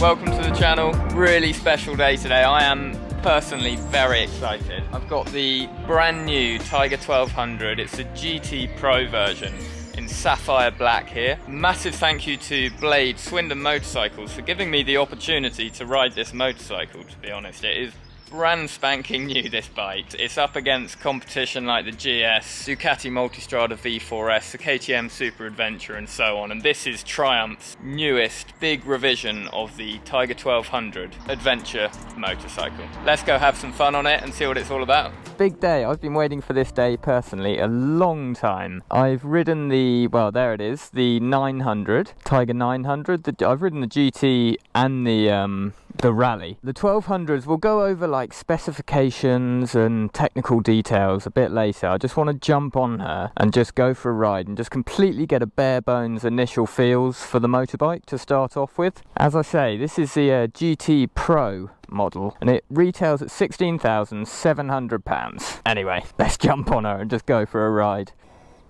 welcome to the channel. Really special day today. I am personally very excited. I've got the brand new Tiger 1200. It's a GT Pro version in sapphire black here. Massive thank you to Blade Swindon Motorcycles for giving me the opportunity to ride this motorcycle, to be honest. It is brand spanking new, this bike. It's up against competition like the GS, Ducati Multistrada V4s, the KTM Super Adventure and so on, and this is Triumph's newest big revision of the Tiger 1200 adventure motorcycle. Let's go have some fun on it and see what it's all about. Big day. I've been waiting for this day personally a long time. I've ridden the, well, there it is, the 900, Tiger 900. I've ridden the GT and the Rally. The 1200s, we'll go over like specifications and technical details a bit later. I just want to jump on her and just go for a ride and just completely get a bare bones initial feels for the motorbike to start off with. As I say, this is the GT Pro model and it retails at £16,700. Anyway, let's jump on her and just go for a ride.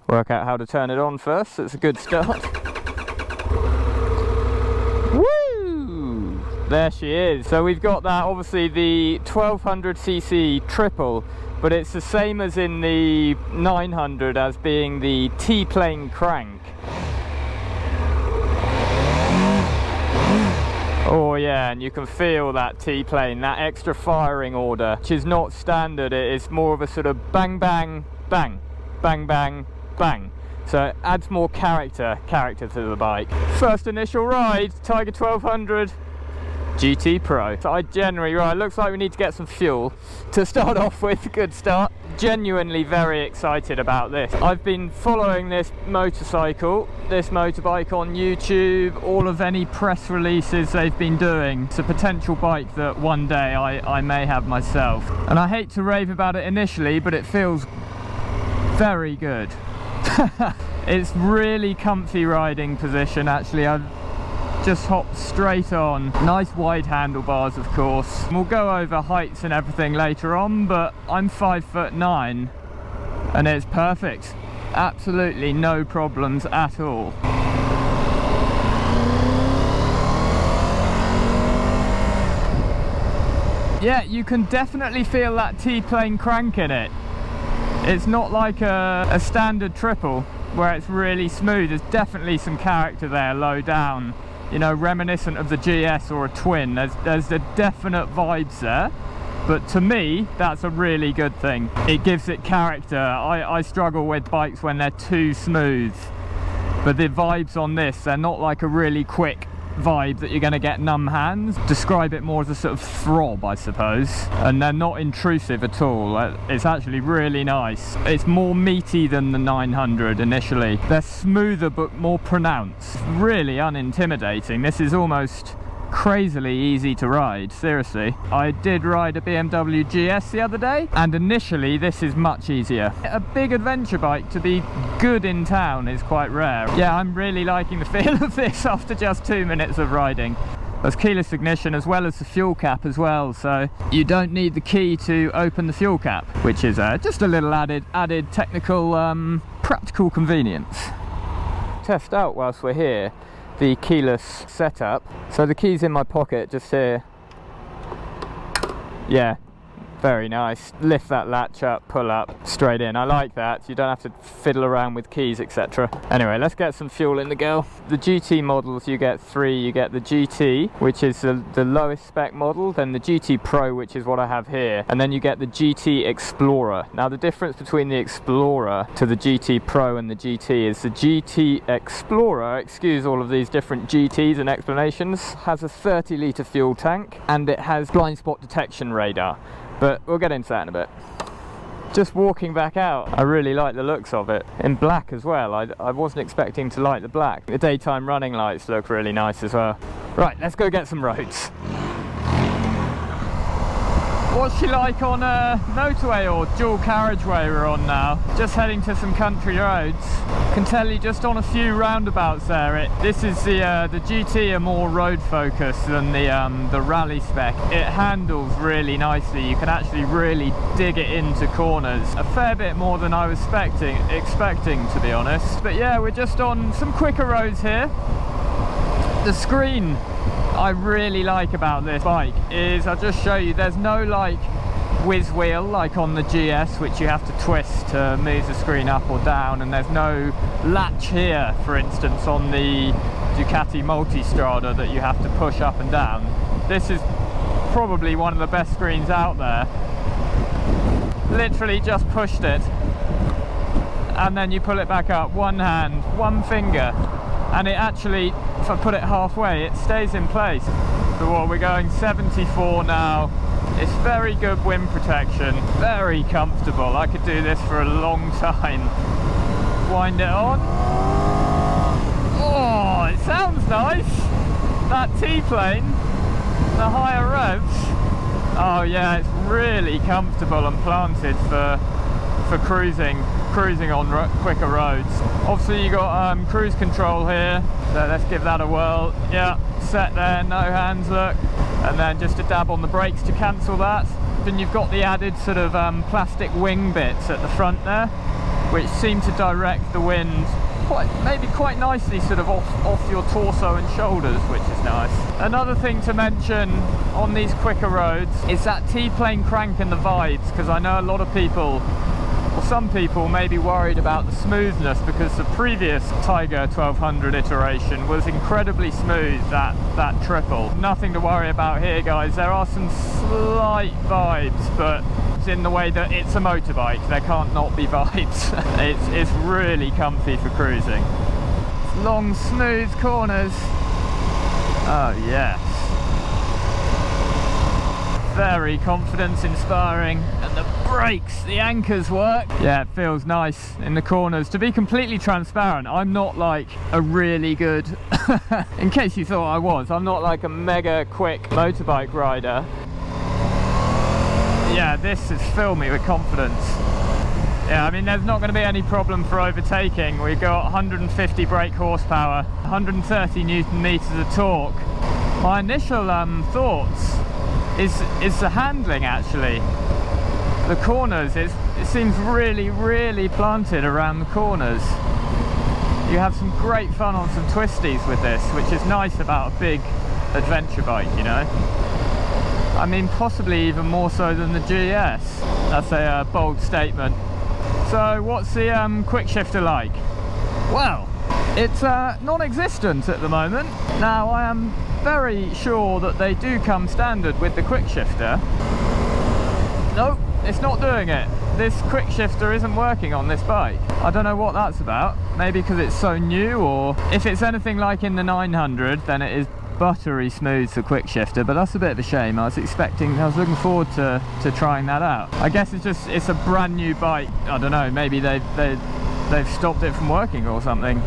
Work out how to turn it on first. It's a good start. There she is. So we've got that, obviously the 1200cc triple, but it's the same as in the 900 as being the T-plane crank. Oh yeah, and you can feel that T-plane, that extra firing order, which is not standard. It is more of a sort of bang bang bang, bang bang bang. So it adds more character to the bike. First initial ride, Tiger 1200 GT Pro. So I generally, right, looks like we need to get some fuel to start off with. Good start. Genuinely very excited about this. I've been following this motorcycle, this motorbike on YouTube, all of any press releases they've been doing. It's a potential bike that one day I may have myself. And I hate to rave about it initially, but it feels very good. It's really comfy riding position actually. I've just hopped straight on. Nice wide handlebars, of course. We'll go over heights and everything later on, but I'm 5'9" and it's perfect. Absolutely no problems at all. Yeah, you can definitely feel that T-plane crank in it. It's not like a standard triple where it's really smooth. There's definitely some character there low down, you know, reminiscent of the GS or a twin. There's the definite vibes there, but to me that's a really good thing. It gives it character. I struggle with bikes when they're too smooth, but the vibes on this, they're not like a really quick vibe that you're going to get numb hands. Describe it more as a sort of throb, I suppose, and they're not intrusive at all. It's actually really nice. It's more meaty than the 900 initially. They're smoother but more pronounced. Really unintimidating. This is almost crazily easy to ride, seriously. I did ride a BMW GS the other day, and initially this is much easier. A big adventure bike to be good in town is quite rare. Yeah, I'm really liking the feel of this after just 2 minutes of riding. There's keyless ignition as well as the fuel cap as well, so you don't need the key to open the fuel cap, which is just a little added technical practical convenience. Test out whilst we're here the keyless setup. So the key's in my pocket just here. Yeah, very nice. Lift that latch up, pull up, straight in. I like that. You don't have to fiddle around with keys, etc. Anyway, let's get some fuel in the girl. The GT models, you get three. You get the GT, which is the lowest spec model, then the GT Pro, which is what I have here, and then you get the GT Explorer. Now the difference between the Explorer to the GT Pro and the GT is the GT Explorer, excuse all of these different GTs and explanations, has a 30-litre fuel tank and it has blind spot detection radar. But we'll get into that in a bit. Just walking back out, I really like the looks of it. In black as well. I wasn't expecting to like the black. The daytime running lights look really nice as well. Right, let's go get some roads. What's she like on a motorway or dual carriageway we're on now? Just heading to some country roads. Can tell you just on a few roundabouts there, this is the GT are more road focused than the Rally spec. It handles really nicely. You can actually really dig it into corners. A fair bit more than I was expecting to be honest. But yeah, we're just on some quicker roads here. The screen I really like about this bike is, I'll just show you, there's no like whiz wheel like on the GS, which you have to twist to move the screen up or down, and there's no latch here, for instance, on the Ducati Multistrada that you have to push up and down. This is probably one of the best screens out there. Literally just pushed it, and then you pull it back up, one hand, one finger, and it actually, if I put it halfway, it stays in place. So what, we're going 74 now. It's very good wind protection, very comfortable. I could do this for a long time. Wind it on. Oh, it sounds nice. That T-plane, the higher revs. Oh yeah, it's really comfortable and planted for cruising on quicker roads. Obviously you got cruise control here, so let's give that a whirl. Yeah, set there, no hands, look. And then just a dab on the brakes to cancel that. Then you've got the added sort of plastic wing bits at the front there, which seem to direct the wind quite nicely sort of off your torso and shoulders, which is nice. Another thing to mention on these quicker roads is that T-plane crank and the vibes, because I know a lot of people, or some people, may be worried about the smoothness, because the previous Tiger 1200 iteration was incredibly smooth, that triple. Nothing to worry about here, guys. There are some slight vibes, but in the way that it's a motorbike, there can't not be vibes. It's really comfy for cruising. Long smooth corners. Oh yes, very confidence inspiring, and the brakes, the anchors work. Yeah, it feels nice in the corners. To be completely transparent, I'm not like a really good in case you thought I was, I'm not like a mega quick motorbike rider. Yeah, this has filled me with confidence. Yeah, I mean, there's not going to be any problem for overtaking. We've got 150 brake horsepower, 130 Newton meters of torque. My initial thoughts is the handling, actually. The corners, it seems really planted around the corners. You have some great fun on some twisties with this, which is nice about a big adventure bike, you know. I mean, possibly even more so than the GS. That's a bold statement. So what's the quick shifter like? Well, it's non-existent at the moment. Now, I am very sure that they do come standard with the quick shifter. Nope, it's not doing it. This quick shifter isn't working on this bike. I don't know what that's about. Maybe because it's so new, or if it's anything like in the 900, then it is buttery smooth for quick shifter, but that's a bit of a shame. I was looking forward to trying that out. I guess it's a brand new bike. I don't know, maybe they've stopped it from working or something.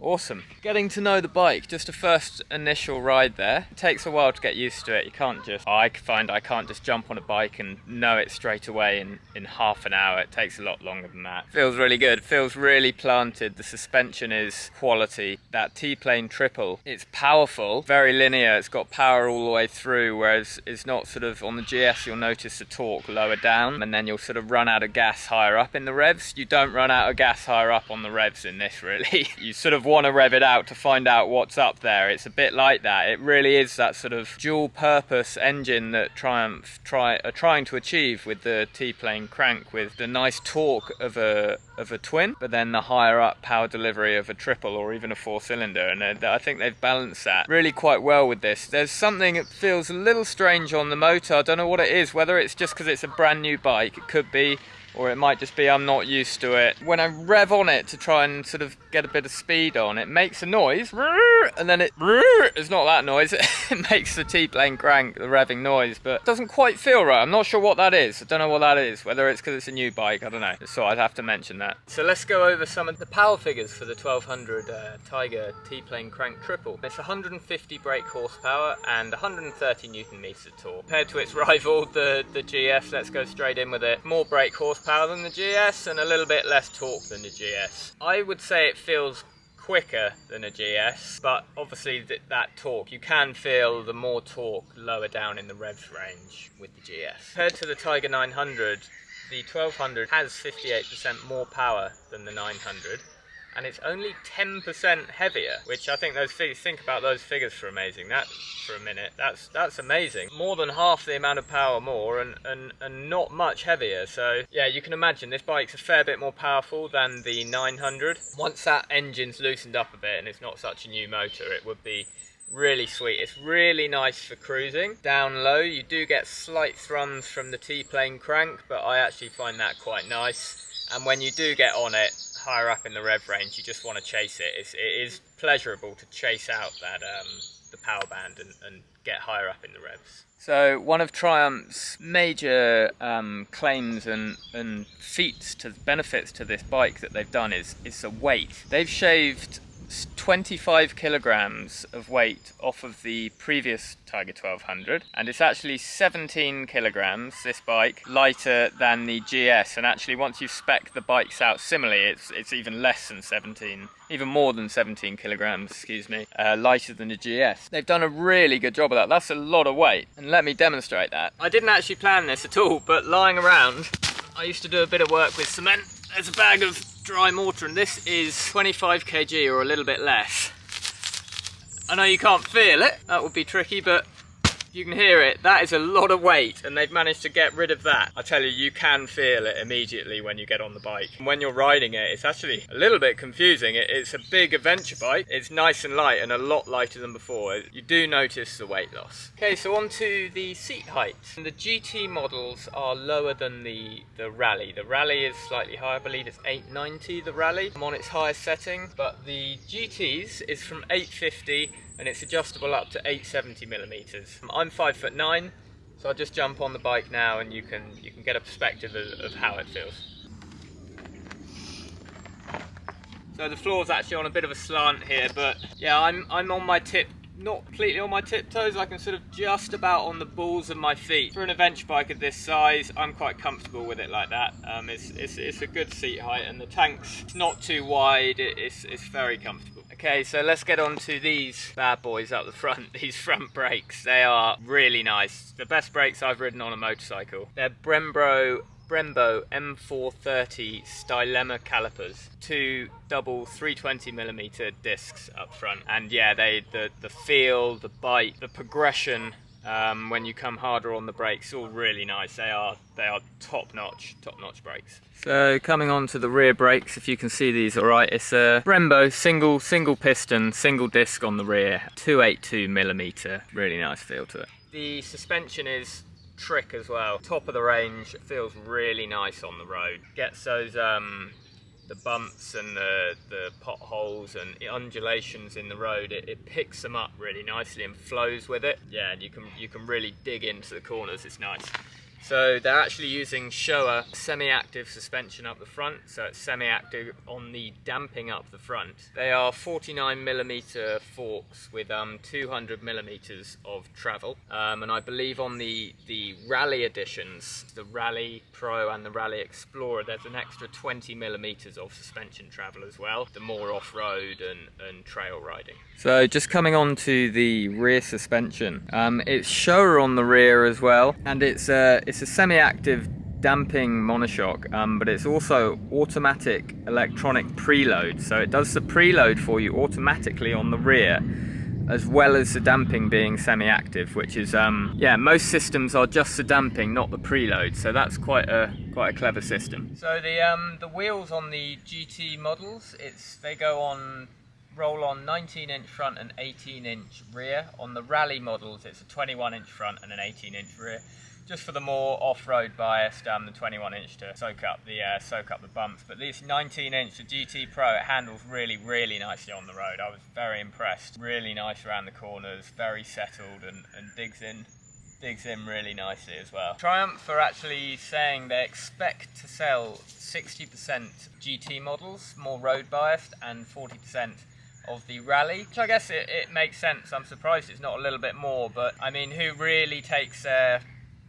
Awesome. Getting to know the bike, just a first initial ride there. It takes a while to get used to it. You can't just, I find I can't just jump on a bike and know it straight away in half an hour. It takes a lot longer than that. Feels really good, feels really planted. The suspension is quality. That T-plane triple, it's powerful, very linear. It's got power all the way through, whereas it's not sort of, on the GS you'll notice the torque lower down, and then you'll sort of run out of gas higher up in the revs. You don't run out of gas higher up on the revs in this, really. You sort of want to rev it out to find out what's up there. It's a bit like that. It really is that sort of dual purpose engine that Triumph are trying to achieve with the T-plane crank, with the nice torque of a twin, but then the higher up power delivery of a triple or even a 4-cylinder, and I think they've balanced that really quite well with this. There's something that feels a little strange on the motor. I don't know what it is, whether it's just because it's a brand new bike, it could be, or it might just be I'm not used to it. When I rev on it to try and sort of get a bit of speed on, it makes a noise, and then it's not that noise, it makes the T-plane crank, the revving noise, but it doesn't quite feel right. I'm not sure what that is. I don't know what that is, whether it's because it's a new bike, I don't know. So I'd have to mention that. So let's go over some of the power figures for the 1200 Tiger T-plane crank triple. It's 150 brake horsepower and 130 Newton meters of torque. Compared to its rival, the GS, let's go straight in with it. More brake horsepower than the GS and a little bit less torque than the GS. I would say it feels quicker than a GS, but obviously that torque, you can feel the more torque lower down in the revs range with the GS. Compared to the Tiger 900, the 1200 has 58% more power than the 900, and it's only 10% heavier, which I think those figures, think about those figures for a minute, that's amazing. More than half the amount of power more and not much heavier. So yeah, you can imagine this bike's a fair bit more powerful than the 900. Once that engine's loosened up a bit and it's not such a new motor, it would be really sweet. It's really nice for cruising. Down low you do get slight thrums from the T-plane crank, but I actually find that quite nice. And when you do get on it higher up in the rev range, you just want to chase it. It is pleasurable to chase out that the power band and get higher up in the revs. So one of Triumph's major claims and feats to benefits to this bike that they've done is the weight. They've shaved 25 kilograms of weight off of the previous Tiger 1200, and it's actually 17 kilograms, this bike, lighter than the GS. And actually once you've spec'd the bikes out similarly, it's even less than 17, even more than 17 kilograms, excuse me, lighter than the GS. They've done a really good job of that. That's a lot of weight, and let me demonstrate that. I didn't actually plan this at all, but lying around, I used to do a bit of work with cement. There's a bag of dry mortar, and this is 25 kg or a little bit less. I know you can't feel it, that would be tricky, but you can hear it. That is a lot of weight, and they've managed to get rid of that. I tell you, you can feel it immediately when you get on the bike. And when you're riding it, it's actually a little bit confusing. It's a big adventure bike. It's nice and light and a lot lighter than before. You do notice the weight loss. Okay, so on to the seat height. The GT models are lower than the Rally. The Rally is slightly higher. I believe it's 890, the Rally. I'm on its highest setting, but the GT's is from 850 and it's adjustable up to 870 millimeters. I'm 5'9", so I'll just jump on the bike now and you can get a perspective of how it feels. So the floor's actually on a bit of a slant here, but yeah, I'm on my not completely on my tiptoes. I can sort of just about on the balls of my feet. For an adventure bike of this size, I'm quite comfortable with it like that. It's a good seat height, and the tank's not too wide. It's very comfortable. Okay, so let's get on to these bad boys up the front. These front brakes, they are really nice. The best brakes I've ridden on a motorcycle. They're Brembo M430 Stylemma calipers, two double 320mm discs up front, and yeah, the feel, the bite, the progression when you come harder on the brakes, all really nice. They are top-notch brakes. So coming on to the rear brakes, if you can see these all right, it's a Brembo single piston, single disc on the rear, 282mm, really nice feel to it. The suspension is trick as well, top of the range. It feels really nice on the road. Gets those the bumps and the potholes and undulations in the road. It picks them up really nicely and flows with it. Yeah, and you can really dig into the corners. It's nice. So they're actually using Showa semi-active suspension up the front, so it's semi-active on the damping up the front. They are 49mm forks with 200mm of travel, and I believe on the Rally editions, the Rally Pro and the Rally Explorer, there's an extra 20mm of suspension travel as well, the more off-road and trail riding. So just coming on to the rear suspension, it's Showa on the rear as well, and it's a semi-active damping monoshock, but it's also automatic electronic preload, so it does the preload for you automatically on the rear, as well as the damping being semi-active, which is yeah, most systems are just the damping, not the preload, so that's quite a clever system. So the wheels on the GT models, they roll on 19-inch front and 18-inch rear. On the Rally models, it's a 21-inch front and an 18-inch rear, just for the more off-road biased, the 21-inch to soak up the bumps. But this 19-inch, the GT Pro, it handles really nicely on the road. I was very impressed. Really nice around the corners, very settled, and digs in really nicely as well. Triumph are actually saying they expect to sell 60% GT models, more road biased, and 40% of the Rally, which I guess it makes sense. I'm surprised it's not a little bit more, but I mean, who really takes their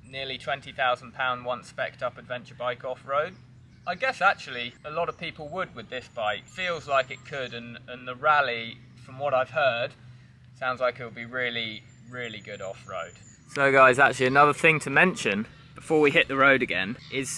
nearly £20,000 once spec'd up adventure bike off-road? I guess actually a lot of people would with this bike. Feels like it could, and the Rally, from what I've heard, sounds like it'll be really good off-road. So guys, actually another thing to mention before we hit the road again is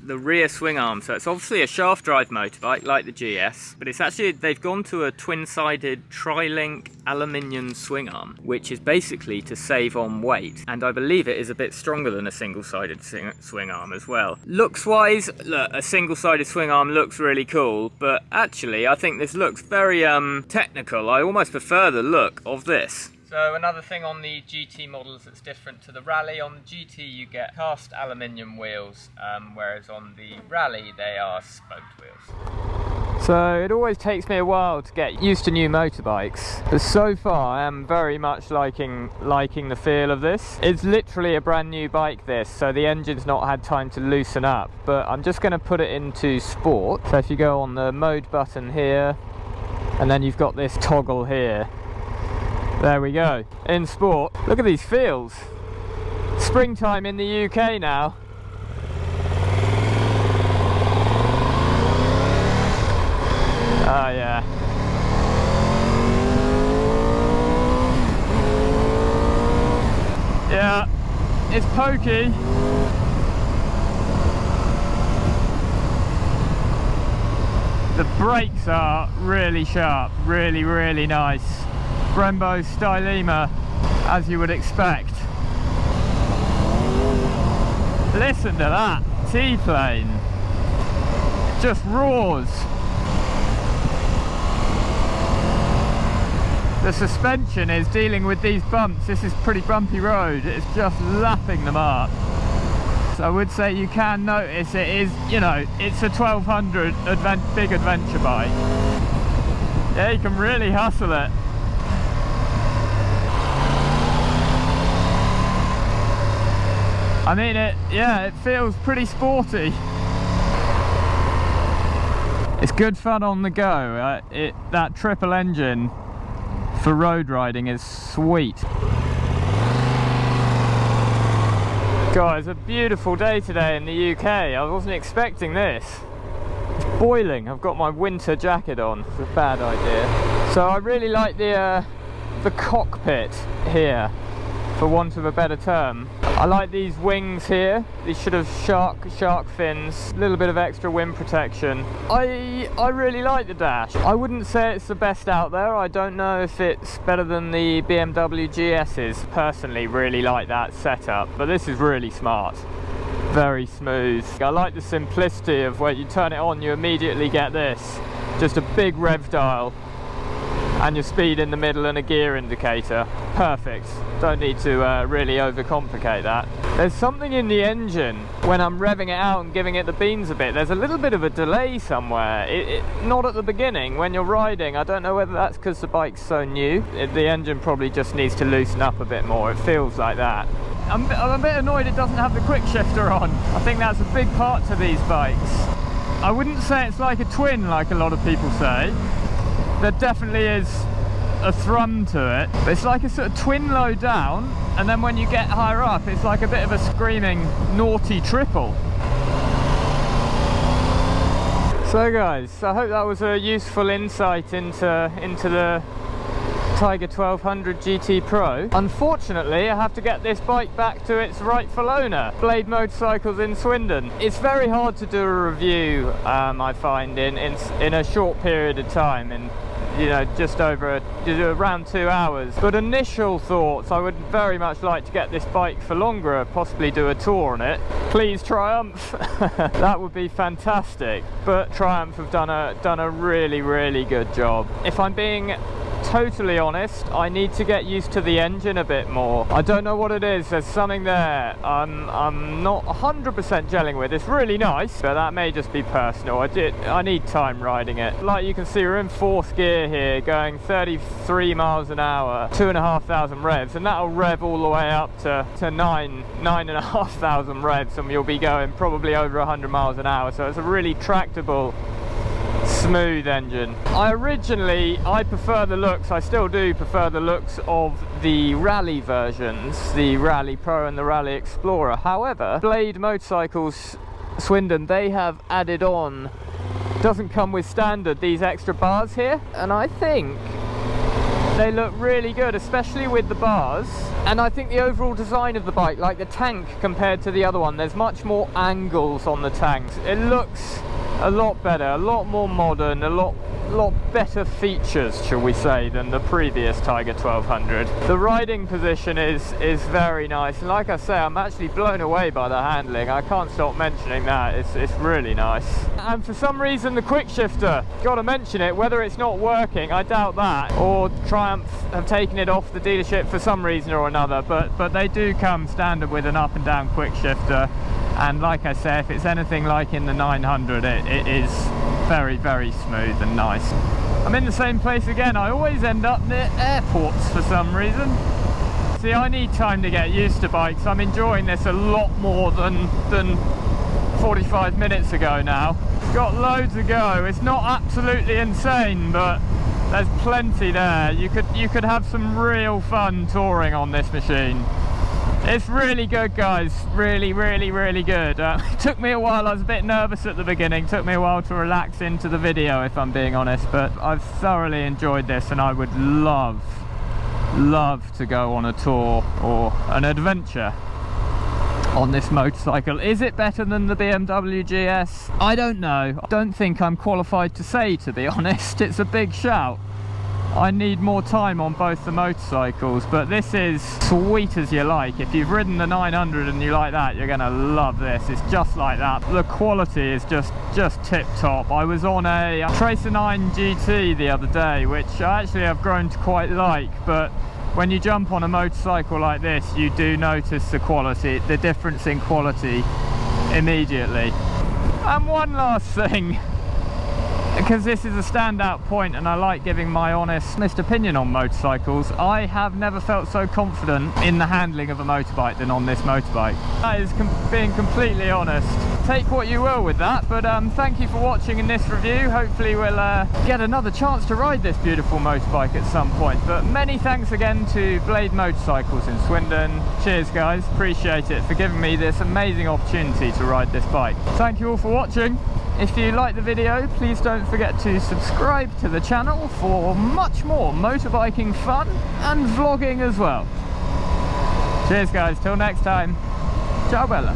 the rear swing arm. So it's obviously a shaft drive motorbike like the GS, but it's actually, they've gone to a twin-sided tri-link aluminium swing arm, which is basically to save on weight, and I believe it is a bit stronger than a single-sided swing arm as well. Looks wise, look, a single-sided swing arm looks really cool, but actually I think this looks very technical. I almost prefer the look of this. So another thing on the GT models that's different to the Rally, on the GT you get cast aluminium wheels, whereas on the Rally they are spoked wheels. So it always takes me a while to get used to new motorbikes, but so far I am very much liking the feel of this. It's literally a brand new bike this, so the engine's not had time to loosen up, but I'm just going to put it into sport. So if you go on the mode button here, and then you've got this toggle here. There we go, in sport. Look at these feels. Springtime in the UK now. Oh yeah. Yeah, it's pokey. The brakes are really sharp, really nice. Brembo Stylema, as you would expect. Listen to that T-plane. It just roars. The suspension is dealing with these bumps. This is pretty bumpy road. It's just lapping them up. So I would say you can notice it is, you know, it's a 1200 big adventure bike. Yeah, you can really hustle it. I mean, it feels pretty sporty. It's good fun on the go. That triple engine for road riding is sweet. Guys, a beautiful day today in the UK. I wasn't expecting this. It's boiling. I've got my winter jacket on. It's a bad idea. So I really like the cockpit here, for want of a better term. I like these wings here. These should have shark fins, a little bit of extra wind protection. I really like the dash. I wouldn't say it's the best out there. I don't know if it's better than the BMW GSs. Personally, really like that setup, but this is really smart. Very smooth. I like the simplicity of where you turn it on, you immediately get this. Just a big rev dial and your speed in the middle and a gear indicator. Perfect. Don't need to really overcomplicate that. There's something in the engine when I'm revving it out and giving it the beans a bit. There's a little bit of a delay somewhere. Not at the beginning when you're riding. I don't know whether that's because the bike's so new. The engine probably just needs to loosen up a bit more. It feels like that. I'm a bit annoyed it doesn't have the quick shifter on. I think that's a big part to these bikes. I wouldn't say it's like a twin like a lot of people say. There definitely is a thrum to it, but it's like a sort of twin low down, and then when you get higher up it's like a bit of a screaming naughty triple. So guys, I hope that was a useful insight into the Tiger 1200 GT Pro. Unfortunately, I have to get this bike back to its rightful owner, Blade Motorcycles in Swindon. It's very hard to do a review, I find, in a short period of time, and you know, just around 2 hours. But initial thoughts, I would very much like to get this bike for longer, possibly do a tour on it. Please Triumph. That would be fantastic. But Triumph have done a really good job. If I'm being totally honest, I need to get used to the engine a bit more. I don't know what it is. There's something there I'm not 100% gelling with. It's really nice, but that may just be personal. I need time riding it. Like you can see, we're in 4th gear here, going 33 miles an hour, 2,500 revs, and that'll rev all the way up to 9,500 revs, and you'll be going probably over 100 miles an hour. So it's a really tractable, smooth engine. I prefer the looks, I still do prefer the looks of the Rally versions, the Rally Pro and the Rally Explorer. However, Blade Motorcycles Swindon, they have added on, doesn't come with standard, these extra bars here, and I think They look really good, especially with the bars. And I think the overall design of the bike, like the tank compared to the other one, there's much more angles on the tanks. It looks a lot better, a lot more modern, a lot better features, shall we say, than the previous Tiger 1200. The riding position is very nice, and like I say, I'm actually blown away by the handling. I can't stop mentioning that. It's really nice. And for some reason the quick shifter, gotta mention it, whether it's not working, I doubt that, or Triumph have taken it off the dealership for some reason or another, but they do come standard with an up and down quick shifter. And like I say, if it's anything like in the 900, it is very, very smooth and nice. I'm in the same place again. I always end up near airports for some reason. See, I need time to get used to bikes. I'm enjoying this a lot more than 45 minutes ago now. Got loads to go. It's not absolutely insane, but there's plenty there. You could have some real fun touring on this machine. It's really good, guys. Really, really, really good. It took me a while. I was a bit nervous at the beginning. Took me a while to relax into the video, if I'm being honest. But I've thoroughly enjoyed this, and I would love to go on a tour or an adventure on this motorcycle. Is it better than the BMW GS? I don't know. I don't think I'm qualified to say, to be honest. It's a big shout. I need more time on both the motorcycles, but this is sweet as you like. If you've ridden the 900 and you like that, you're gonna love this. It's just like that. The quality is just tip top. I was on a Tracer 9 GT the other day, which I actually have grown to quite like, but when you jump on a motorcycle like this, you do notice the quality, the difference in quality immediately. And one last thing, because this is a standout point and I like giving my honest opinion on motorcycles, I have never felt so confident in the handling of a motorbike than on this motorbike. That is being completely honest. Take what you will with that, but thank you for watching in this review. Hopefully we'll get another chance to ride this beautiful motorbike at some point. But many thanks again to Blade Motorcycles in Swindon. Cheers guys, appreciate it for giving me this amazing opportunity to ride this bike. Thank you all for watching. If you liked the video, please don't forget to subscribe to the channel for much more motorbiking fun and vlogging as well. Cheers guys, till next time. Ciao bella.